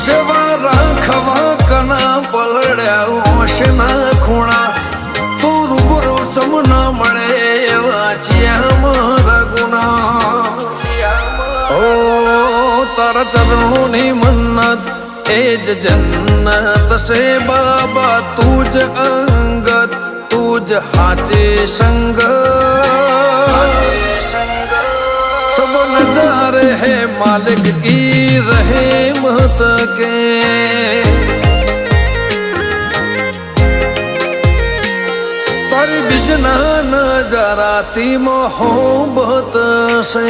સેવા રાખવા કના પલડ્યા ઓશના ખૂણા તું રૂબરૂ ચમના મળે એવા ચિયા મારા ગુના ઓ તારા ચરણોની મન્નત એ જ જન્નત સે બાબા તું જ અંગત તું જ હાચે સંગત सब नजारे है मालिक की रहमत के तारी बिजना नजाराती मोहब्बत से